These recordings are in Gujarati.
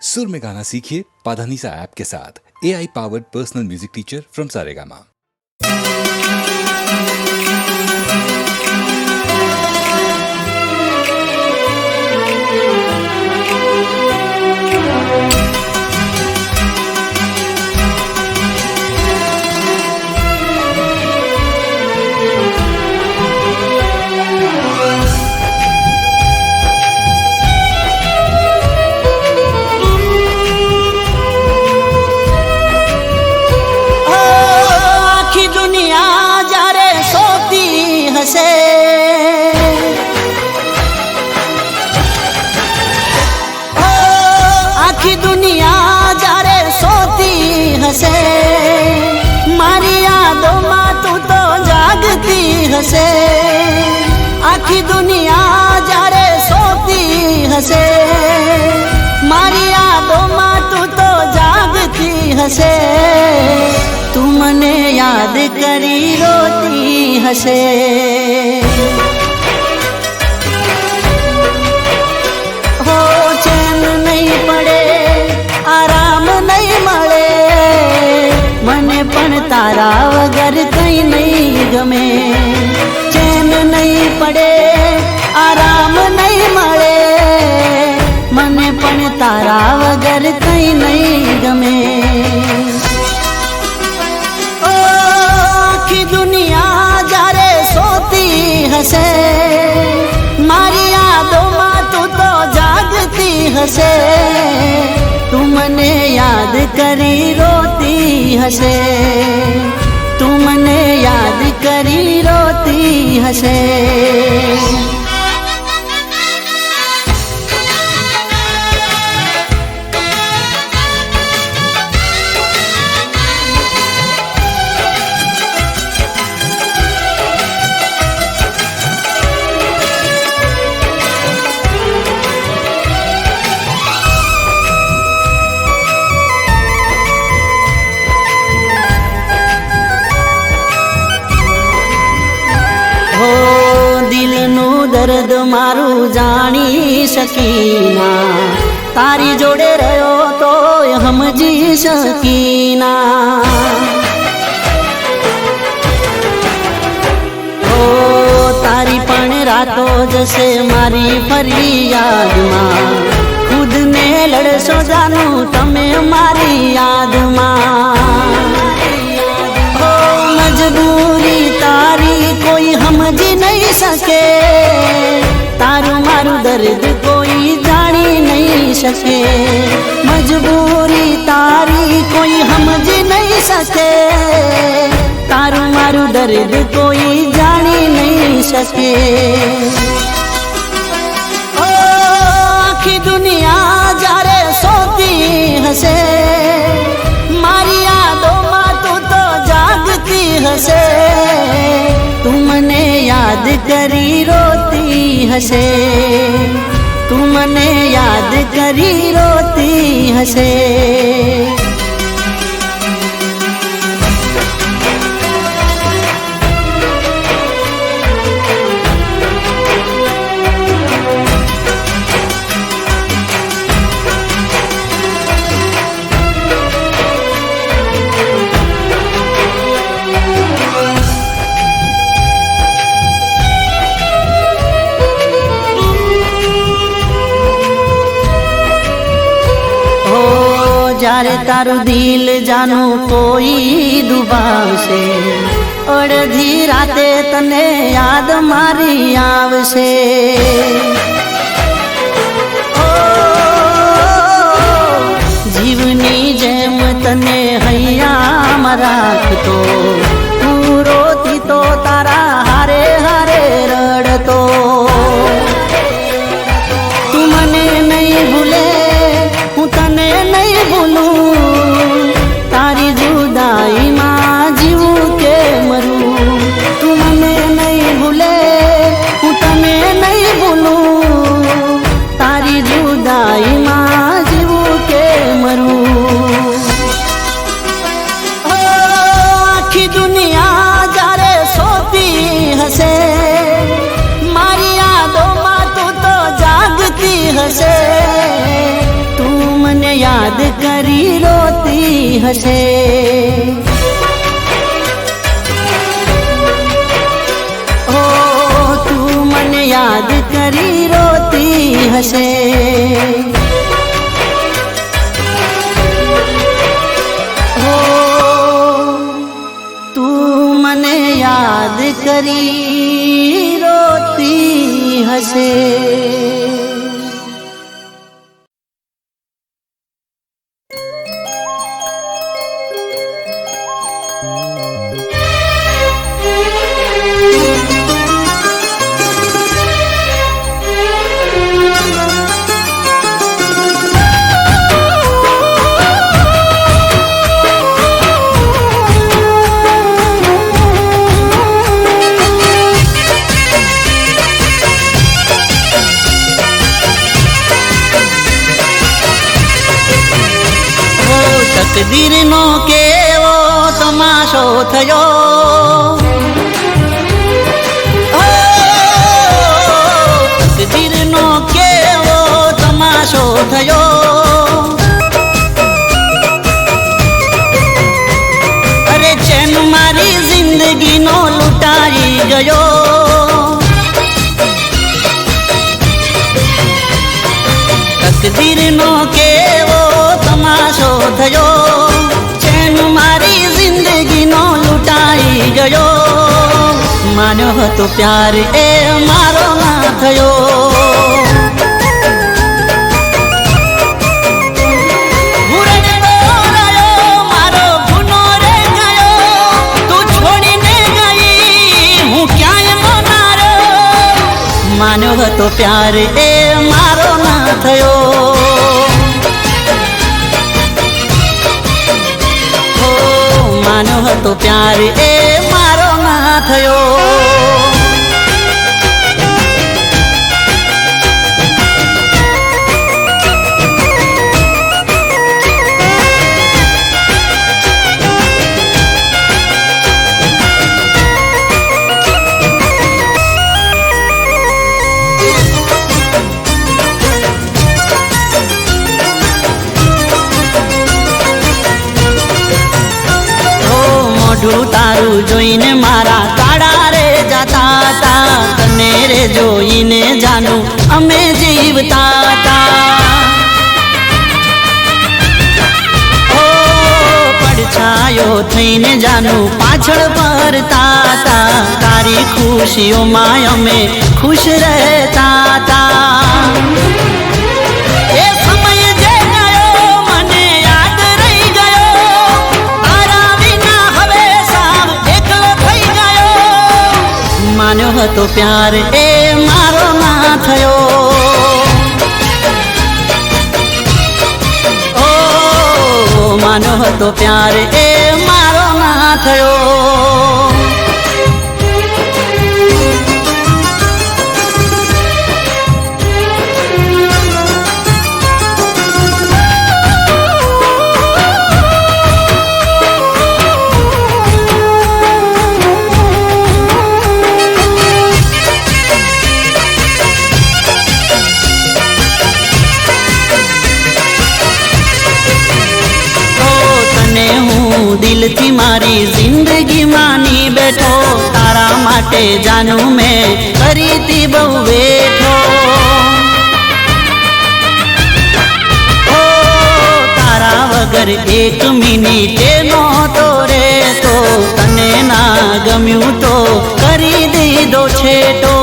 सुर में गाना सीखिए पाधानीसा ऐप के साथ। AI powered personal music teacher from Saregama. आखी दुनिया जारे सोती हसे, मारी यादों में तू तो जागती हसे। आखी दुनिया जारे सोती हसे, मारी यादों में तू तो जागती हसे। तू मने याद करी रोती हसे। हो चैन नहीं पड़े, आराम नहीं मळे, मने पण तारा वगर कहीं नहीं गमे। चैन नहीं पड़े, आराम नहीं मळे, मने पण तारा वगर कहीं नहीं गमे। ओ आखी दुनिया जारे सोती हसे, मारी यादों में तू तो जागती हसे। तू मने याद करी रोती हसे, तू मने याद करी रोती हसे। दर्द मारू जानी सकीना, तारी जोड़े रहो तो समझी सकीना। ओ तारी पण रातो जैसे मारी फरियाद मां, खुद ने लड़सो जानू तमे मारी याद मां। ओ मजबूरी तारी कोई समझी नहीं सके, तारू मारू दर्द कोई जानी नहीं सके। मजबूरी तारी कोई समझ नहीं सके, तारू मारू दर्द कोई जानी नहीं सके। ओ आखी दुनिया जारे सोती हसे, मारी यादों में तू तो जागती हसे। तू मने याद करी रोती हसे, तू मने याद करी रोती हसे। जारे तारू दिल जानू कोई डुबावशे, अड़धी राते तने याद मारी आवशे। ओ जीवनी जेम तने हैयाम राखतो, तू रोती तो तारा हारे हारे रड़तो। तू मने नहीं भूले, हूँ तने नहीं भूलूं, तारी जुदाई मां जीवू के मरूं। तू मने नहीं भूले, हूँ तने नहीं भूलूं, યાદ કરી રોતી હશે. ઓ તું મને યાદ કરી રોતી હશે. ઓ તું મને યાદ કરી રોતી હશે. તકદીરનો કેવો તમાશો થયો. તકદીરનો કેવો તમાશો થયો. અરે ચેન મારી જિંદગીનો લૂંટાઈ ગયો. તકદીરનો કેવો તમાશો થયો. ચેન મારી જિંદગીનો લૂંટાઈ ગયો. માન્યો હતો પ્યાર એ મારો ના થયો. મારો ગુનો રે ગયો. તું છોડીને ગઈ હું ક્યાંય નો ના રહ્યો. માન્યો હતો પ્યાર એ મારો ના થયો. માનો હતો પ્યાર એ મારો ના થયો. મોઢું તારું જોઈને મારા કાળા રે જાતા તા. તને રે જોઈને જાનું અમે જીવતા તા. ઓ પડછાયો થઈને જાનું પાછળ ફરતા તા. તારી ખુશીઓમાં અમે ખુશ રહેતા તા. એ સમય જે ગયો મને યાદ રહી ગયો. તારા વિના હવે સાવ એકલો થઈ ગયો. માન્યો હતો પ્યાર એ મારો ના થયો. ઓ માન્યો હતો પ્યાર એ મારો ના થયો. દિલથી મારી જિંદગી માની બેઠો. તારા માટે જાનું મેં કરીતી બહુ બેઠો. ઓ તારા વગર એક મિનિટે નહોતો રહેતો. તને ના ગમ્યું તો કરી દીધો છેટો.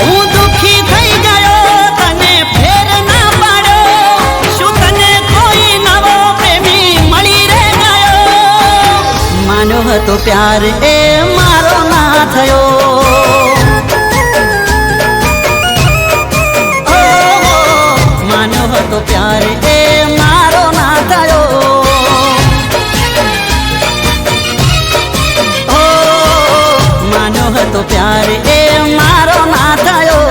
હું દુખી થઈ ગયો તને ફેર ના પાડ્યો. શું તને કોઈ નવો પ્રેમી મળી રે ગયો. માન્યો હતો પ્યાર એ મારો ના થયો. માન્યો હતો પ્યાર એ મારો ના થયો. માન્યો હતો પ્યાર એ મારો ના થયો.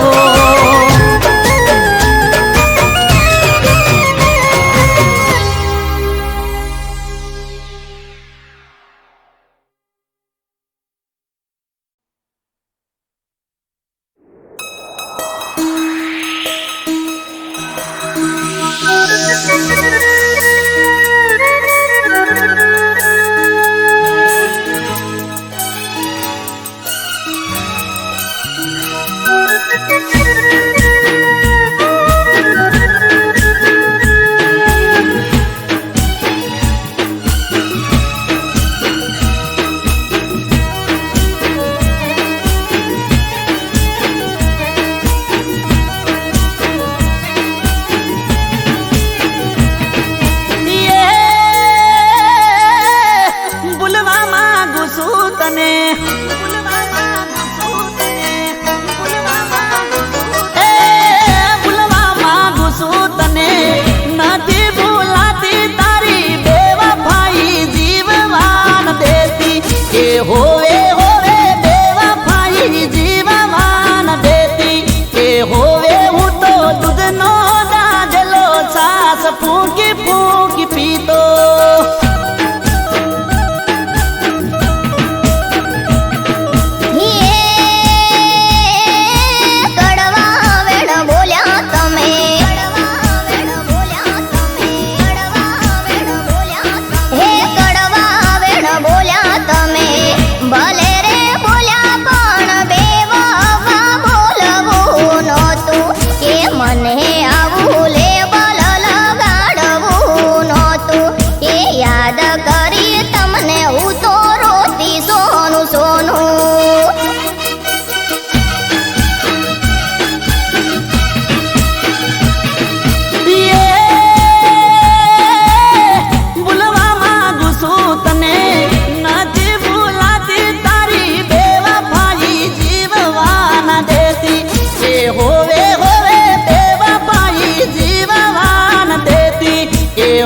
હોવે હોવે બેવફાઈ જીવવાન દેતી કે હોવે હું તો દૂધનો દાજલો છાસ ફૂંકી ફૂંકી પીતો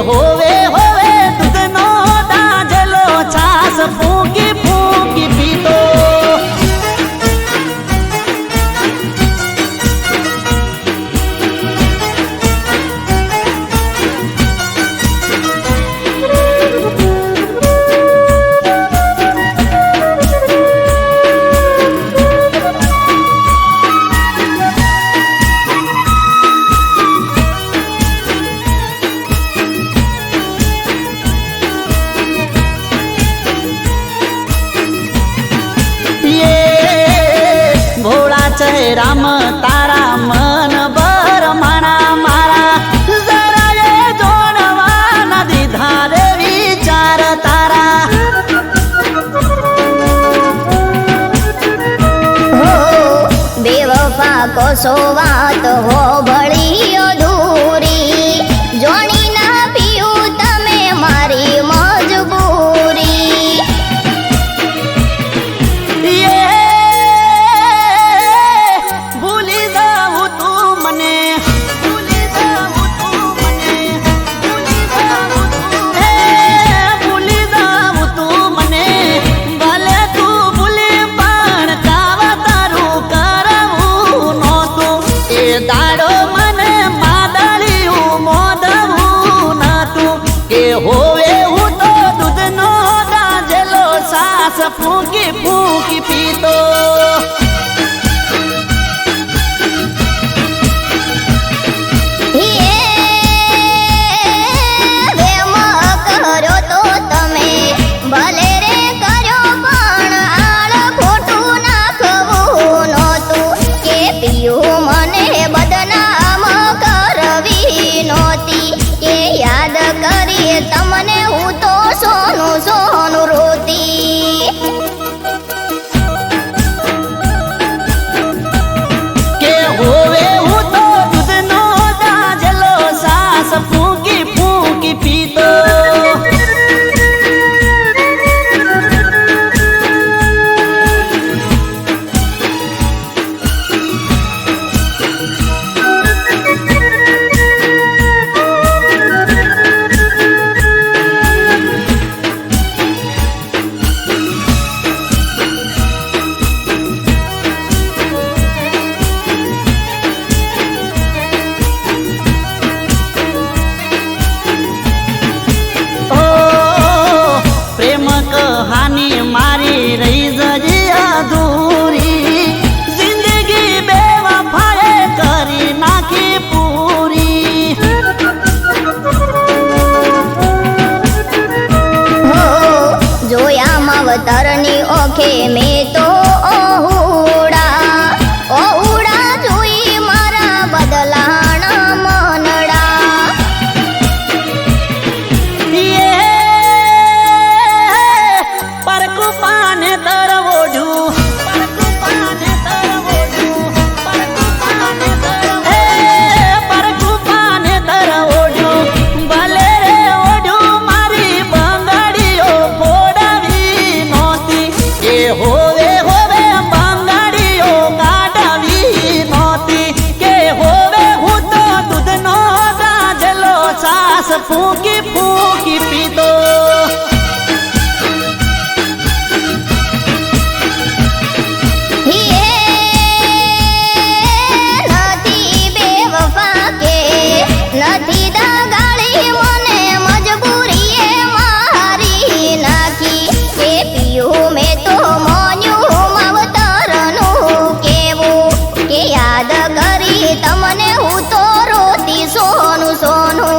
હોવે હોવે દૂધનો દાજલો છાસ ફૂંકી ફૂંકી પીતો રામ તારા મન ભર માણા મારા જરાએ જોડવા ન દીધા રે વિચાર તારા હો બેવફા કોસો વાત હો ભળી અધૂરી જોણી ના પીયું તમે મારી મજબૂરી હોવે હું તો દૂધનો દાજલો છાસ ફૂંકી ફૂંકી પીતો તમને હું તો સોનું સોનું રોતી કે હોવે હું તો દૂધનો દાજલો છાસ ફૂંકી ફૂંકી પીતો ગ્લાસ ફૂંકી ફૂંકી પીતો. નથી બેવફા કે નથી દગાડી મને મજબૂરીએ મારી નાખી એ પીયું મેં તો મોન્યું માવતરનું કેવું કે યાદ કરી તમને હું તો રોતી સોનું સોનું.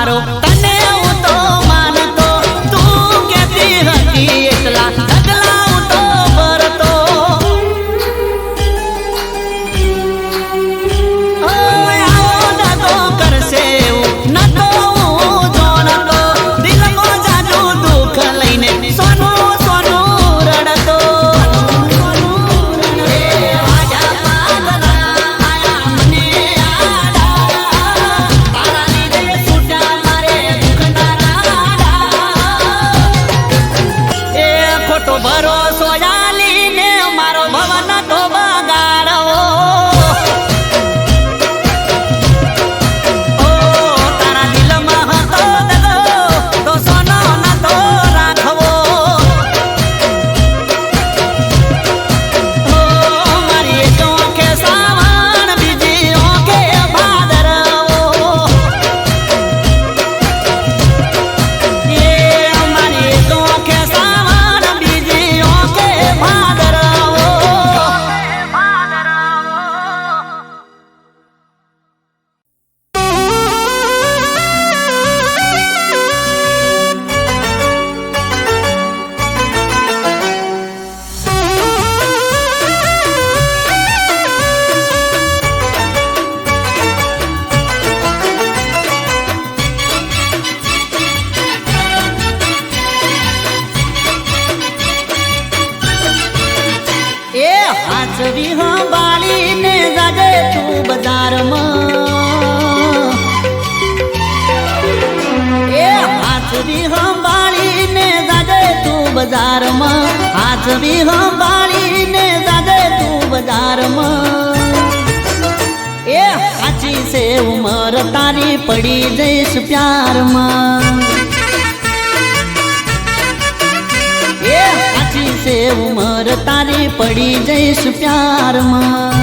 મારો તને હું તો માનતો તું કેતી હતી એટલા ઢગલા હું તો ભરતો આવો દાદો કરશે એવું નતો હું જોણતો દિલમાં જાજુ દુઃખ લઈને સોનું સોનું રડતો ભરોસો યાલીને મારો ભવન તો બગાડો ઓ તારા દિલમાં હતો દગો તો સોનો નતો રાખવો ઓ મારી એક ઓંખે સાવણ બીજી ઓંખે ભાદરવો એ મારી એક ઓંખે સાવણ બીજી ઓંખે ભાદરવો એ હાજરી સંભાળીને જાજે તું બજારમાં એ હાજરી સંભાળીને જાજે તું બજારમાં હાજરી સંભાળીને જાજે તું બજારમાં એ સાચી છે ઉમર તારી પડી જઈશ પ્યારમાં એ સાચી છે ઉમર તારી પડી જઈશ પ્યારમાં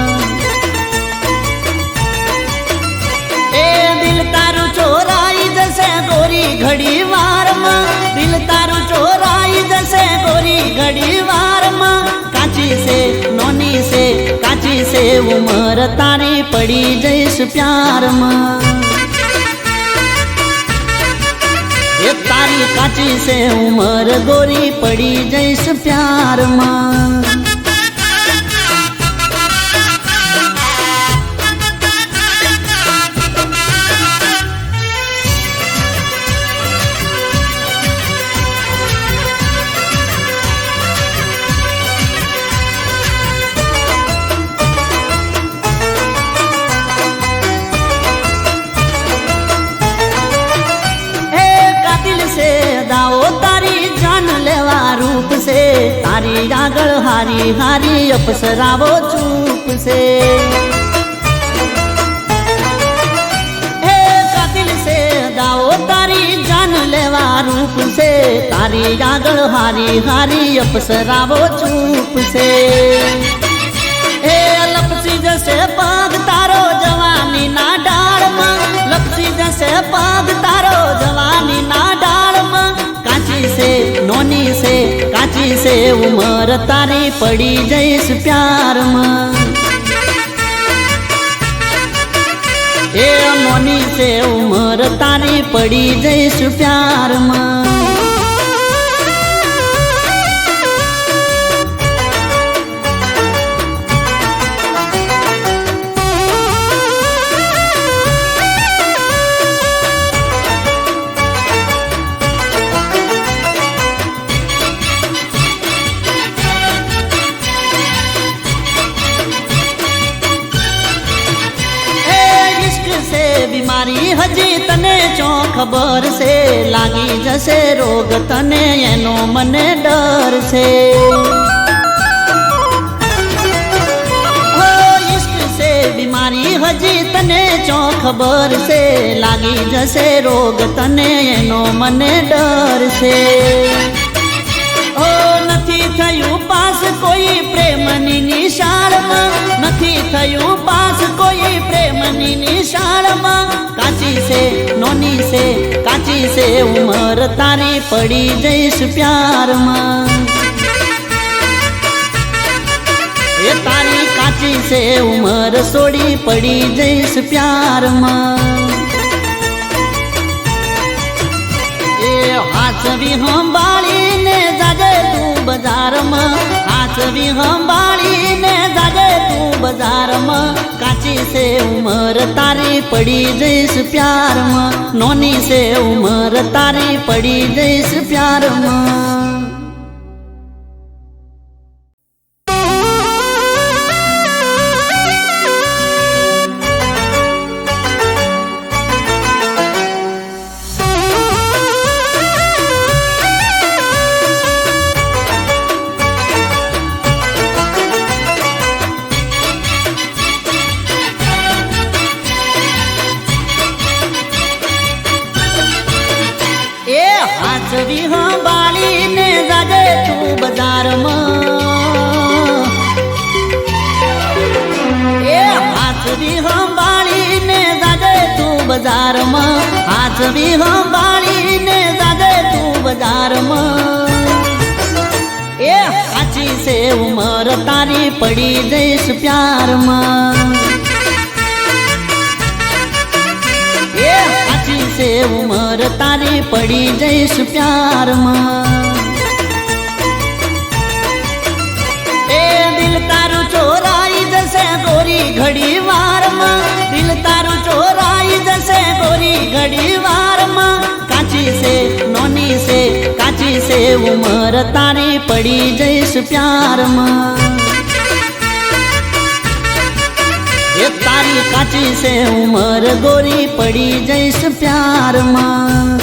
એ દિલ તારું ચોરાઈ જશે ગોરી ઘડી વારમાં દિલ તારું ચોરાઈ જશે ગોરી ઘડી વારમાં કાચી છે નોની છે કાચી છે ઉમર તારી પડી જઈશ પ્યારમાં એ તારી કાચી છે ઉમર ગોરી પડી જઈશ પ્યારમાં દાવો તારી જાન લેવા રૂપ છે તારી આગળ હારી હારી અપસરાવો ચૂપ છે હે કાતિલ છે દાવો તારી જાન લેવા રૂપ છે તારી આગળ હારી હારી અપસરાવો ચૂપ છે હે લપસી જશે પગ તારો જવાની ના ડાળમાં લપસી જશે પગ તારો જવાની ના ડાળમાં કાચી છે નોની છે કાચી છે ઉમર તારી પડી જઈશ પ્યારમાં એ નોની છે ઉમર તારી પડી જઈશ પ્યારમાં બીમારી હજી તને ચો ખબર છે લાગી જશે રોગ તને એનો મને ડર છે હો ઈશ્ક છે બીમારી હજી તને ચો ખબર છે લાગી જશે રોગ તને એનો મને ડર છે ઓ નથી થયું પાસ કોઈ પ્રેમની નિશાળમાં નથી થયું પાસ કોઈ પ્રેમની નિશાળમાં કાચી છે નોની છે કાચી છે ઉમર તારી પડી જઈશ પ્યારમાં એ તારી કાચી છે ઉમર સોડી પડી જઈશ પ્યારમાં હાચવી સંભાળીને જાજે તું બજારમાં, હાચવી સંભાળીને જાજે તું બજારમાં. કાચી છે ઉમર તારી પડી જઈશ પ્યારમાં, નોની છે ઉમર તારી પડી જઈશ પ્યારમાં. હાચવી સંભાળીને જાજે તું બજારમાં, હાચવી સંભાળીને જાજે તું બજારમાં, હાચવી સંભાળીને જાજે તું બજારમાં. સાચી છે ઉમર તારી પડી જઈશ પ્યારમાં, છે ઉમર તારી પડી જઈશ પ્યારમાં. દિલ તારું ચોરાઈ જશે ગોરી ઘડી વારમાં, દિલ તારું ચોરાઈ જશે ગોરી ઘડી વારમાં. કાચી છે નોની છે કાચી છે ઉમર તારી પડી જઈશ પ્યારમાં. તારી કાચી છે ઉમર ગોરી પડી જઈશ પ્યારમાં.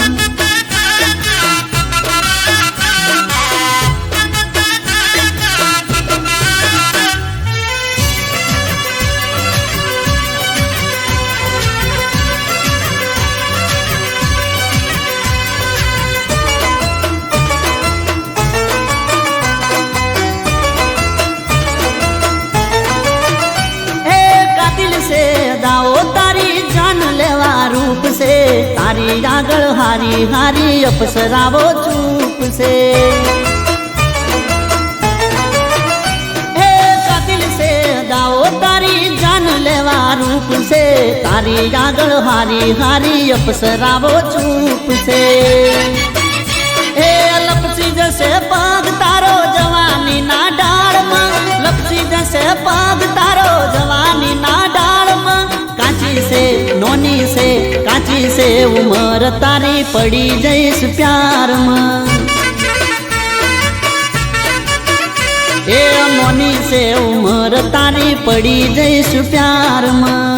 તારી આગળ હારી હારી અપસરાવો ચૂપ છે. હે કાતિલ છે દાવો તારી જાન લેવા રૂપ છે, તારી આગળ હારી હારી અપસરાવો ચૂપ છે. હે લપસી જશે પગ તારો જવાની ના ડાળમાં, લપસી જશે પગ તારો જવાની ના ડાળમાં. કાચી છે નોની છે કાચી છે ઉમર તારી પડી જઈશ પ્યારમાં. એ નોની છે ઉમર તારી પડી જઈશ પ્યારમાં.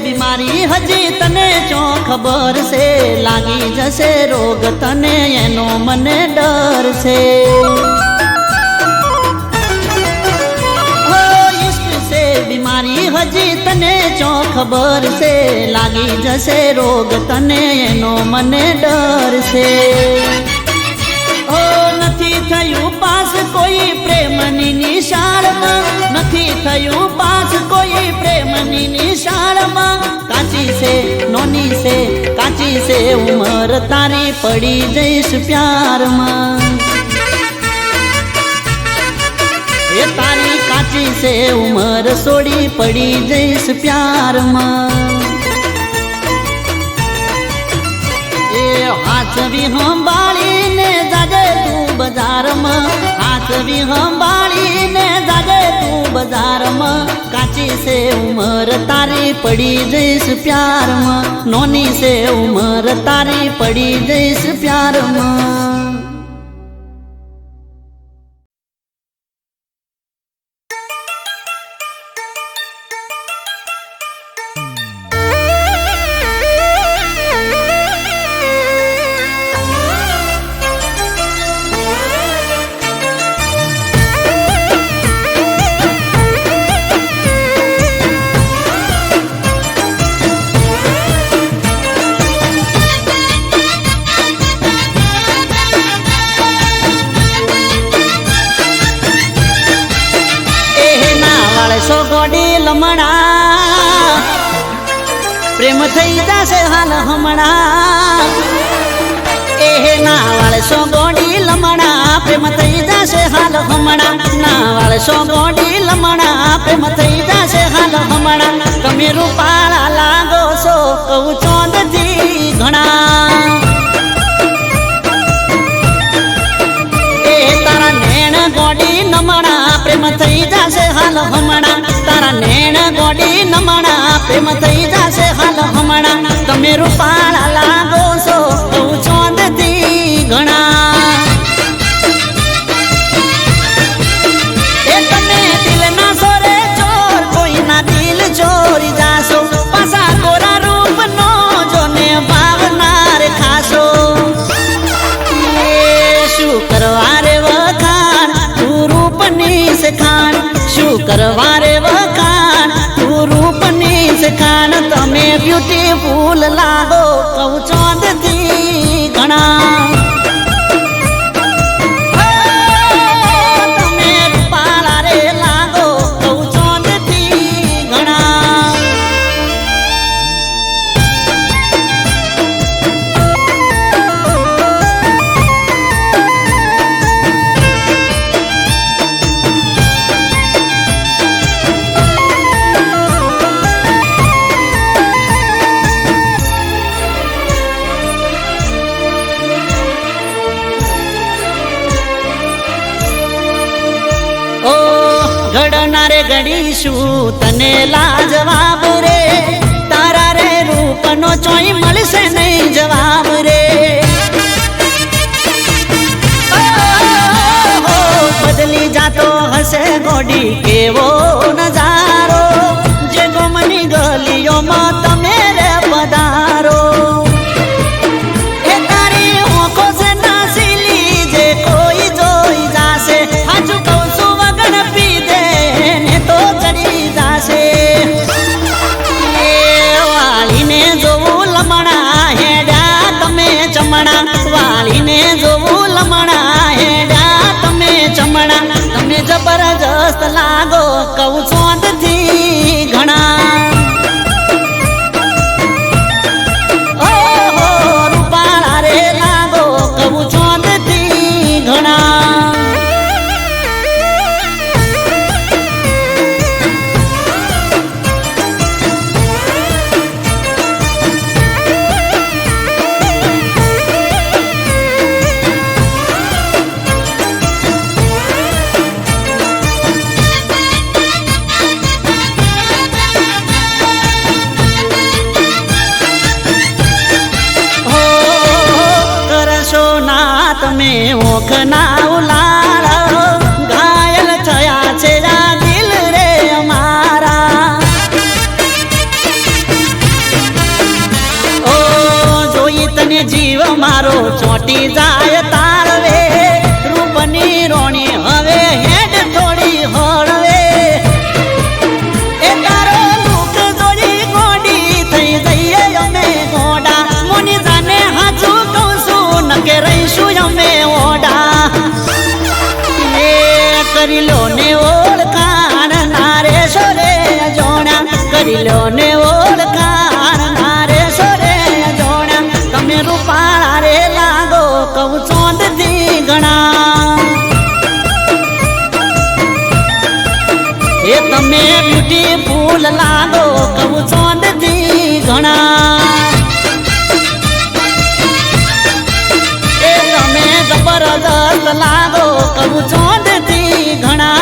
બીમારી હજી તને ચો ખબર છે, લાગી જશે રોગ તને એનો મને ડર છે. ઇશ્ક છે બીમારી હજી તને ચો ખબર છે, લાગી જશે રોગ તને એનો મને ડર છે. નથી થયું પાસ કોઈ પ્રેમની નિશાળમાં, નથી થયું પાસ કોઈ પ્રેમની નિશાળમાં. કાચી છે નોની છે કાચી છે ઉમર તારી પડી જઈશ પ્યારમાં. એ તારી કાચી છે ઉમર છોડી પડી જઈશ પ્યારમાં. એ હાચવી સંભાળીને જાજે તું બજારમાં, હાચવી સંભાળીને જાજે તું બજારમાં. કાચી છે ઉમર તારી પડી જઈશ પ્યારમાં, નોની છે ઉમર તારી પડી જઈશ પ્યારમાં. પ્રેમ થઈ જશે હાલ હમણાં એ ના વાળશો ગોડી લમણા પ્રેમ થઈ જશે હાલ હમણાં ના વાળશો ગોડી લમણા પ્રેમ થઈ જશે હાલ હમણાં તમે રૂપાળા લાગો છો કહું ચોંદથી ઘણા એ તારા નેણ ગોડી નમણા પ્રેમ થઈ જશે હાલ હમણાં તારા નેણ ગોડી નમણા પ્રેમ થઈ જશે હાલ હમણાં તમે રૂપાળા લાગો છો કહું ચોંદથી ઘણા એ તમે દિલના સોરે ચોર કોઈના દિલ ચોરી જાશો પાછા ગોરા રૂપનો જોને ભાવનાર ખાશો શું કરવા રે વખાણ તું રૂપની સખાણ શું કરવા રે વખાણ તું રૂપની સખાણ તમે બ્યુટીફુલ લાગો કહું ચોંદથી ઘણા તમે રૂપાળા રે લાગો કહું ચોંદથી ઘણા ઘડનારે ઘડીશું તને લાજવાબ રે તારા રે રૂપનો ચોઈ મળશે નહીં જવાબ રે બદલી જાતો હશે ગોડી કેવો નજારો જે ગોમની ગલીઓમાં તમે રે પધારો એ તારી ઓંખો છે નાસીલી જે કોઈ જોઈ જાશે હાજુ કહું છું વગર પીધે ને તો ચડી જાશે એ વાલીને જોવું લમણા હેડા તમે ચમણા વાલીને જોવું લમણા હેડા તમે ચમણા તમે જબરજસ્ત લાગો કહું ચોંદથી ઘણા ઓહો રૂપાળા રે લાગો કહું ચોંદથી ઘણા તમે ઓખ ના ઉલાળો ઘાયલ થયા છે આ દિલ રે અમારા ઓ જોઈ તને જીવ મારો ચોટી જાય તારવે રૂપની રોણી હવે હેડ થોડી હળવે એ તારો લુક જોઈ ગોડી થઈ જઈએ અમે ગોડા મોની જાને હાજુ કહું છું ન કે રહીશું અમે ઓડા એ કરી લો ને ઓળખાણ નારે સોરે જોણા કરી લો ને ઓળખાણ નારે સોરે જોણા તમે રૂપાળા રે લાગો કહું ચોંદથી ઘણા એ તમે બ્યુટીફુલ લાગો કહું ચોંદથી ઘણા એ તમે જબરદસ્ત લાગો કહું ચોંદથી ઘણા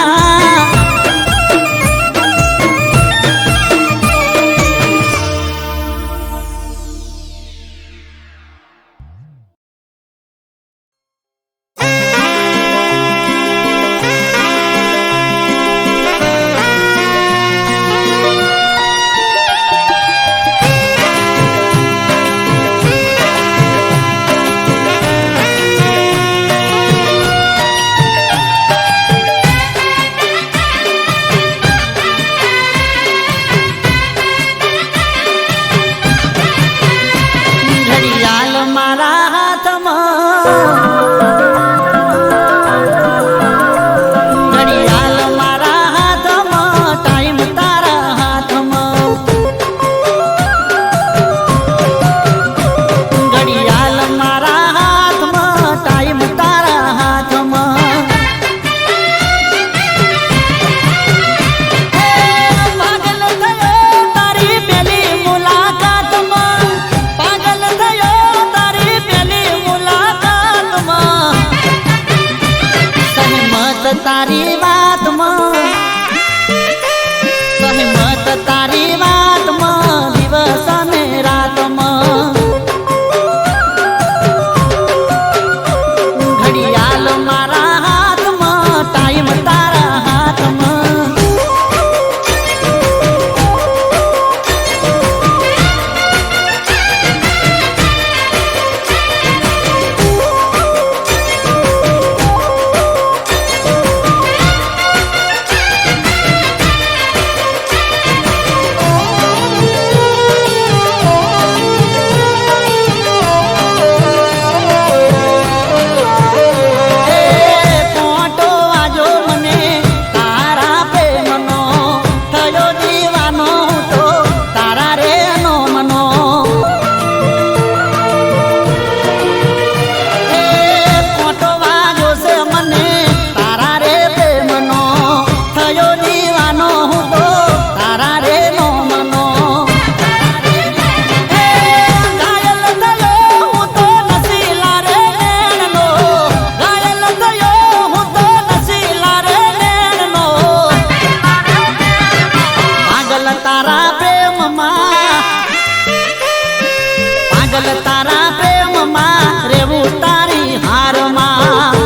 પાગલ તારા પ્રેમમાં રેવું તારી હારમાં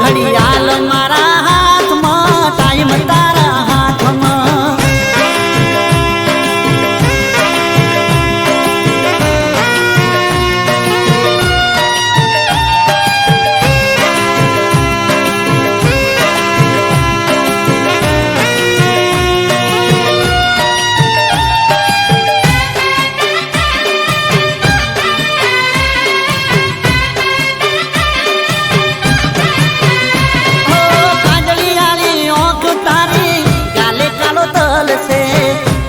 ઘડિયાળ મારા હાથમાં ટાઈમ તારા હાથમાં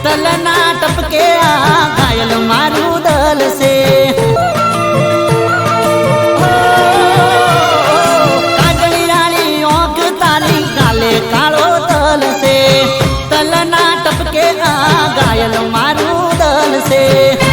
તલના ટપકે આ ઘાયલ મારું દલ છે કાજળિયાળી ઓંખ તારી ગાલે કાળો તલ છે તલના ટપકે આ ઘાયલ મારું દલ છે